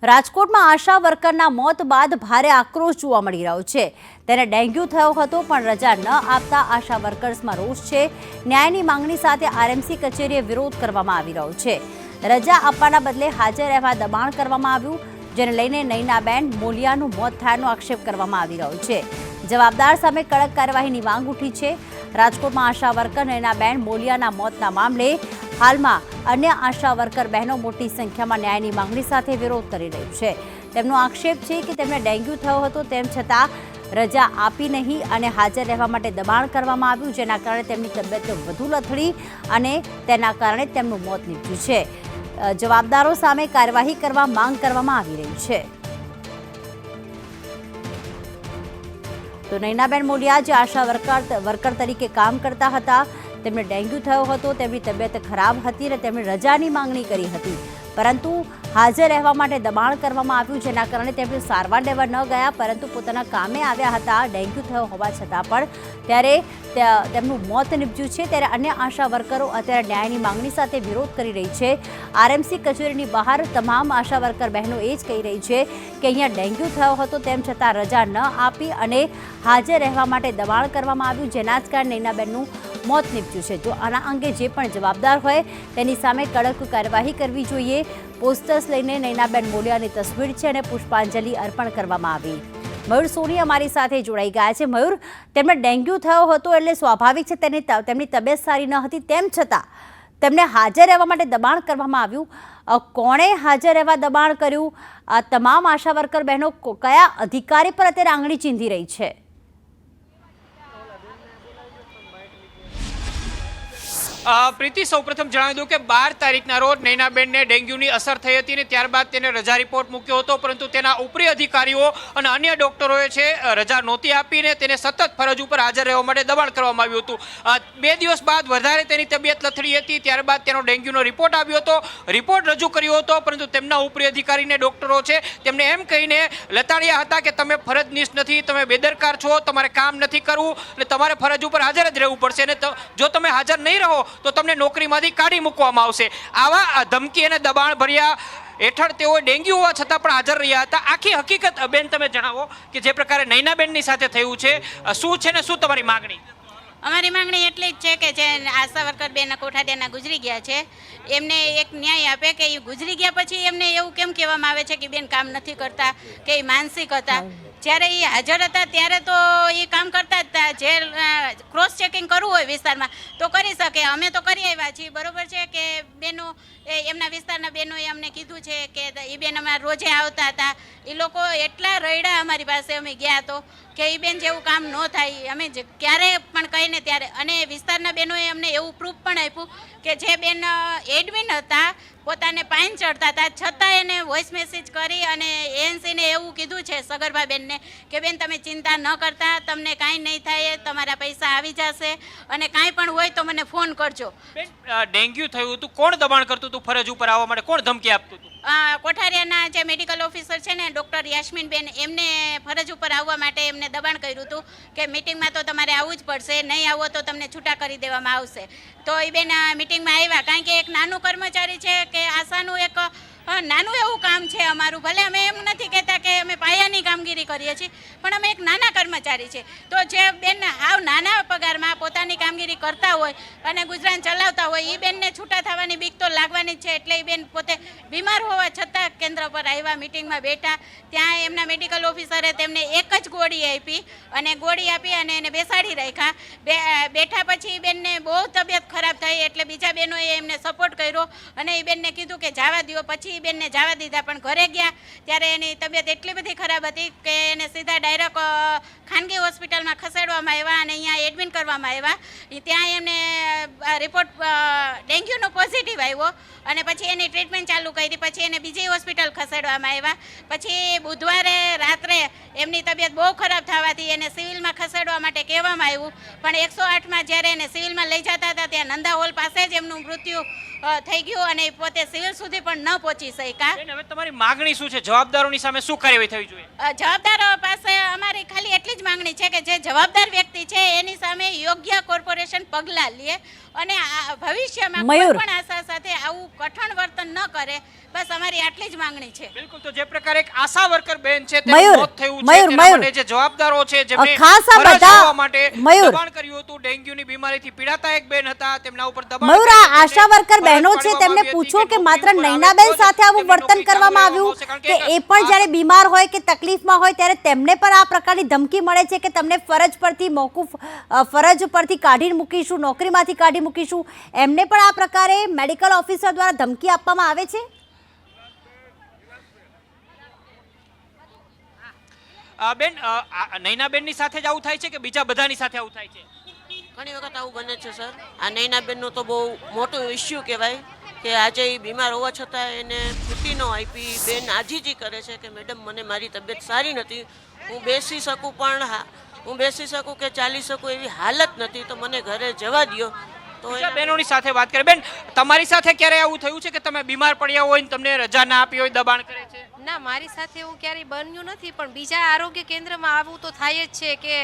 રાજકોટમાં આશા વર્કરના મોત બાદ ભારે આક્રોશ જોવા મળી રહ્યો છે। તેને ડેન્ગ્યુ થયો હતો પણ રજા ન આપતા આશા વર્કર્સમાં રોષ છે। ન્યાયની માંગણી સાથે આરએમસી કચેરીએ વિરોધ કરવામાં આવી રહ્યો છે। રજા આપવાના બદલે હાજર રહેવા દબાણ કરવામાં આવ્યું, જેને લઈને નયનાબેન મોલિયાનું મોત થયાનો આક્ષેપ કરવામાં આવી રહ્યો છે। જવાબદાર સામે કડક કાર્યવાહીની માંગ ઉઠી છે। રાજકોટમાં આશા વર્કર નયનાબેન મોલિયાના મોતના મામલે હાલમાં અન્ય આશા વર્કર બહેનો મોટી સંખ્યામાં ન્યાયની માંગણી સાથે વિરોધ કરી રહ્યું છે। તેમનો આક્ષેપ છે કે તેમને ડેન્ગ્યુ થયો હતો, તેમ છતાં રજા આપી નહીં અને હાજર રહેવા માટે દબાણ કરવામાં આવ્યું, જેના કારણે તેમની તબિયત વધુ લથડી અને તેના કારણે તેમનું મોત નીપજ્યું છે। જવાબદારો સામે કાર્યવાહી કરવા માંગ કરવામાં આવી રહી છે। તો નયનાબેન મોલિયા જે આશા વર્કર તરીકે કામ કરતા હતા, તેમને ડેન્ગ્યુ થયો હતો, તેમની તબિયત ખરાબ હતી અને તેમણે રજાની માંગણી કરી હતી, પરંતુ હાજર રહેવા માટે દબાણ કરવામાં આવ્યું, જેના કારણે તેમને સારવાર લેવા ન ગયા, પરંતુ પોતાના કામે આવ્યા હતા ડેન્ગ્યુ થયો હોવા છતાં પણ, ત્યારે તેમનું મોત નીપજ્યું છે। ત્યારે અન્ય આશા વર્કરો અત્યારે ન્યાયની માંગણી સાથે વિરોધ કરી રહી છે। આરએમસી કચેરીની બહાર તમામ આશા વર્કર બહેનો એ જ કહી રહી છે કે અહીંયા ડેન્ગ્યુ થયો હતો, તેમ છતાં રજા ન આપી અને હાજર રહેવા માટે દબાણ કરવામાં આવ્યું, જેના જ કારણે નયનાબેનનું મોત નીપજ્યું છે। જો આના અંગે જે પણ જવાબદાર હોય તેની સામે કડક કાર્યવાહી કરવી જોઈએ। પોસ્ટર્સ લઈને નયનાબેન મોલિયાની તસવીર છે અને પુષ્પાંજલિ અર્પણ કરવામાં આવી। મયુર સોની અમારી સાથે જોડાઈ ગયા છે। મયુર, તેમને ડેન્ગ્યુ થયો હતો એટલે સ્વાભાવિક છે તેમની તબિયત સારી ન હતી, તેમ છતાં તેમને હાજર રહેવા માટે દબાણ કરવામાં આવ્યું। કોણે હાજર રહેવા દબાણ કર્યું? આ તમામ આશા વર્કર બહેનો કયા અધિકારી પર અત્યારે આંગળી ચીંધી રહી છે? પ્રીતિ, સૌપ્રથમ જણાવી દઉં કે 12 તારીખના રોજ નયનાબેનને ડેન્ગ્યુની અસર થઈ હતી અને ત્યારબાદ તેને રજા રિપોર્ટ મૂક્યો હતો, પરંતુ તેના ઉપરી અધિકારીઓ અને અન્ય ડોક્ટરોએ છે રજા નહોતી આપીને તેને સતત ફરજ ઉપર હાજર રહેવા માટે દબાણ કરવામાં આવ્યું હતું। 2 દિવસ બાદ વધારે તેની તબિયત લથડી હતી, ત્યારબાદ તેનો ડેન્ગ્યુનો રિપોર્ટ આવ્યો હતો, રિપોર્ટ રજૂ કર્યો હતો, પરંતુ તેમના ઉપરી અધિકારીને ડોક્ટરો છે તેમને એમ કહીને લતાડ્યા હતા કે તમે ફરજનિષ્ઠ નથી, તમે બેદરકાર છો, તમારે કામ નથી કરવું અને તમારે ફરજ ઉપર હાજર જ રહેવું પડશે, અને જો તમે હાજર નહીં રહો તો તમને નોકરીમાંથી કાઢી મૂકવામાં આવશે। આવા ધમકી અને દબાણ ભર્યા હેઠળ તેઓ ડેન્ગ્યુ હોવા છતાં પણ હાજર રહ્યા હતા। આખી હકીકત બેન તમે જણાવો કે જે પ્રકારે નયનાબેનની સાથે થયું છે, શું છે ને શું તમારી માંગણી? અમારી માંગણી એટલી જ છે કે જે આશા વર્કર બેન કોઠાડિયાના ગુજરી ગયા છે, એમને એક ન્યાય આપે કે એ ગુજરી ગયા પછી એમને એવું કેમ કહેવામાં આવે છે કે બેન કામ નથી કરતા, કે એ માનસિક હતા। જ્યારે એ હાજર હતા ત્યારે તો એ કામ કરતા જ હતા। જે ક્રોસ ચેકિંગ કરવું હોય વિસ્તારમાં તો કરી શકે, અમે તો કરી આવ્યા છીએ, બરોબર છે કે બેનો એમના વિસ્તારના બહેનોએ અમને કીધું છે કે એ બેન અમારા રોજે આવતા હતા, એ લોકો એટલા રડ્યા અમારી પાસે, અમે ગયા તો કે એ બેન જેવું કામ ન થાય, અમે ક્યારે પણ કહીને ત્યારે, અને વિસ્તારના બહેનોએ અમને એવું પ્રૂફ પણ આપ્યું કે જે બેન એડમિન હતા, પોતાને પાઇન ચડતા હતા, છતાં એને વોઇસ મેસેજ કરી અને એએનસીને એવું કીધું છે સગર્ભા બેનને કે બેન તમે ચિંતા ન કરતા, તમને કાંઈ નહીં થાય, તમારા પૈસા આવી જશે અને કાંઈ પણ હોય તો મને ફોન કરજો। ડેન્ગ્યુ થયું હતું, કોણ દબાણ કરતું હતું ફરજ ઉપર આવવા માટે, કોણ ધમકી આપતું હતું? કોઠારિયાના જે મેડિકલ ઓફિસર છે ને ડૉક્ટર યાસ્મીનબેન, એમને ફરજ ઉપર આવવા માટે એમને દબાણ કર્યું હતું કે મિટિંગમાં તો તમારે આવવું જ પડશે, નહીં આવો તો તમને છૂટા કરી દેવામાં આવશે। તો એ બેન મિટિંગમાં આવ્યા, કારણ કે એક નાનું કર્મચારી છે કે આશાનું એક નાનું એવું કામ છે અમારું, ભલે અમે એમ નથી કહેતા કે અમે પાયાની કામગીરી કરીએ છીએ, પણ અમે એક નાના કર્મચારી છે, તો જે બેન હાવ નાના પગારમાં પોતાની કામગીરી કરતા હોય અને ગુજરાન ચલાવતા હોય, એ બેનને છૂટા થવાની બીક તો લાગવાની જ છે। એટલે એ બેન પોતે બીમાર હોવા છતાં કેન્દ્ર પર આવ્યા, મિટિંગમાં બેઠા, ત્યાં એમના મેડિકલ ઓફિસરે તેમને એક જ ગોળી આપી અને ગોળી આપી અને એને બેસાડી રાખ્યા। બેઠા પછી બેનને બહુ તબિયત ખરાબ થઈ, એટલે બીજા બહેનોએ એમને સપોર્ટ કર્યો અને એ બેનને કીધું કે જવા દો, પછી બેનને જવા દીધા, પણ ઘરે ગયા ત્યારે એની તબિયત એટલી બધી ખરાબ હતી કે એને સીધા ડાયરેક્ટ ખાનગી હોસ્પિટલમાં ખસેડવામાં આવ્યા અને અહીંયા એડમિટ કરવામાં આવ્યા। ત્યાં એમને રિપોર્ટ ડેન્ગ્યુનો પોઝિટિવ આવ્યો અને પછી એની ટ્રીટમેન્ટ ચાલુ કરી, પછી એને બીજી હોસ્પિટલ ખસેડવામાં આવ્યા। પછી બુધવારે રાત્રે એમની તબિયત બહુ ખરાબ થવાથી એને સિવિલમાં ખસેડવા માટે કહેવામાં આવ્યું, પણ 108માં જ્યારે એને સિવિલમાં લઈ જતા હતા ત્યાં નંદા હોલ પાસે જ એમનું મૃત્યુ થઈ ગયું અને પોતે સિવિલ સુધી પણ ન પહોંચી શક્યા. બેન, હવે તમારી માંગણી શું છે? જવાબદારોની સામે શું કાર્યવાહી થવી જોઈએ? જવાબદારો પાસે અમારી ખાલી એટલી જ માંગણી છે કે જે જવાબદાર વ્યક્તિ છે એની સામે યોગ્ય કોર્પોરેશન પગલાં લે અને ભવિષ્યમાં કોઈ મયુર. પણ આશા સાથે આવું કઠણ વર્તન ન કરે. બસ અમારી આટલી જ માંગણી છે. બિલકુલ, તો જે પ્રકારે એક આશા વર્કર બેન છે મયુર, તેનું મોત થયું છે, મયુર, તેના મયુર. માટે જે જવાબદારો છે જેમને ખાસ આ ફરજ બધા- આપવા માટે મયુર. દબાણ કર્યું હતું, ડેન્ગ્યુની બીમારીથી પીડાતા એક બેન હતા, તેમના ઉપર દબાણ મયુર, કરીને આ આશા તેમને વર્કર ફરજ બહેનો છે પાડવામાં તેમને આવી હતી પૂછો કે નોકરી માત્ર ઉપર આવે નૈનાબેન તો જ સાથે આવું તેમને વર્તન નોકરી કરવામાં ચાલુ આવ્યું રહેવામાં કે આવશે. એ પણ જ્યારે બીમાર હોય કે તકલીફમાં હોય ત્યારે તેમને પણ આ પ્રકારની ધમકી મળે છે કે તમને ફરજ પરથી મોકૂફ ફરજ પરથી કાઢી મૂકીશું, નોકરીમાંથી કાઢી મૂકીશું. એમને પણ આ પ્રકારે મેડિકલ ઓફિસર દ્વારા ધમકી આપવામાં આવે છે. બેન, નૈનાબેનની સાથે જ આવું થાય છે કે બીજા બધાની સાથે આવું થાય છે? ઘણી વખત આવું બને છે સર. આ નૈનાબેનનું તો બહુ મોટું ઇસ્યુ કહેવાય કે આજે એ બીમાર હોવા છતાં એને છૂટી ન આપી. બેન આજીજી કરે છે કે મેડમ મને મારી તબિયત સારી નથી, હું બેસી શકું પણ હું બેસી શકું કે ચાલી શકું એવી હાલત નથી, તો મને ઘરે જવા દ્યો. તો બીજા બહેનોની સાથે વાત કરે. બેન, તમારી સાથે ક્યારે આવું થયું છે કે તમે બીમાર પડ્યા હોય ને તમને રજા ના આપી હોય, દબાણ કરે છે? ના, મારી સાથે એવું ક્યારેય બન્યું નથી, પણ બીજા આરોગ્ય કેન્દ્રમાં આવું તો થાય જ છે કે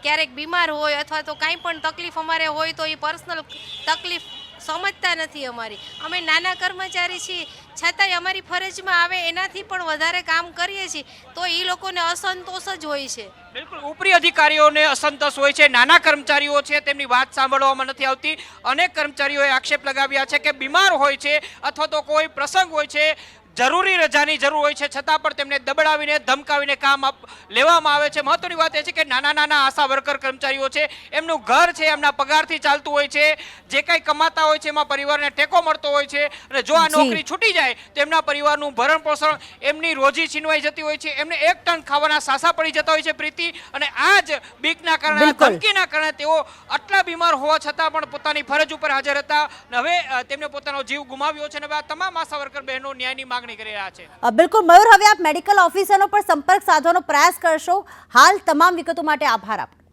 ક્યારેક બીમાર હોય અથવા તો કાંઈ પણ તકલીફ અમારે હોય તો એ પર્સનલ તકલીફ સમજતા નથી અમારી. અમે નાના કર્મચારી છીએ છતાંય અમારી ફરજમાં આવે એનાથી પણ વધારે કામ કરીએ છીએ તો એ લોકોને અસંતોષ જ હોય છે. બિલકુલ, ઉપરી અધિકારીઓને અસંતોષ હોય છે, નાના કર્મચારીઓ છે તેમની વાત સાંભળવામાં નથી આવતી. અનેક કર્મચારીઓએ આક્ષેપ લગાવ્યા છે કે બીમાર હોય છે અથવા તો કોઈ પ્રસંગ હોય છે, જરૂરી રજાની જરૂર હોય છે, છતાં પણ તેમને દબડાવીને ધમકાવીને કામ લેવામાં આવે છે. મહત્વની વાત એ છે કે નાના નાના આશા વર્કર કર્મચારીઓ છે, એમનું ઘર છે, એમના પગારથી ચાલતું હોય છે, જે કંઈ કમાતા હોય છે એમાં પરિવારને ટેકો મળતો હોય છે, અને જો આ નોકરી છૂટી જાય તો એમના પરિવારનું ભરણ પોષણ, એમની રોજી છીનવાઈ જતી હોય છે, એમને એક ટન ખાવાના સાસા પડી જતા હોય છે પ્રીતિ. અને આ જ બીકના કારણે, ધમકીના કારણે તેઓ આટલા બીમાર હોવા છતાં પણ પોતાની ફરજ ઉપર હાજર હતા. હવે તેમને પોતાનો જીવ ગુમાવ્યો છે અને હવે આ તમામ આશા વર્કર બહેનો ન્યાયની માંગણી કરી રહ્યા છે. બિલકુલ મયુર, હવે આપ મેડિકલ ઓફિસરનો પણ સંપર્ક સાધવાનો પ્રયાસ કરશો. હાલ તમામ વિગતો માટે આભાર આપનો.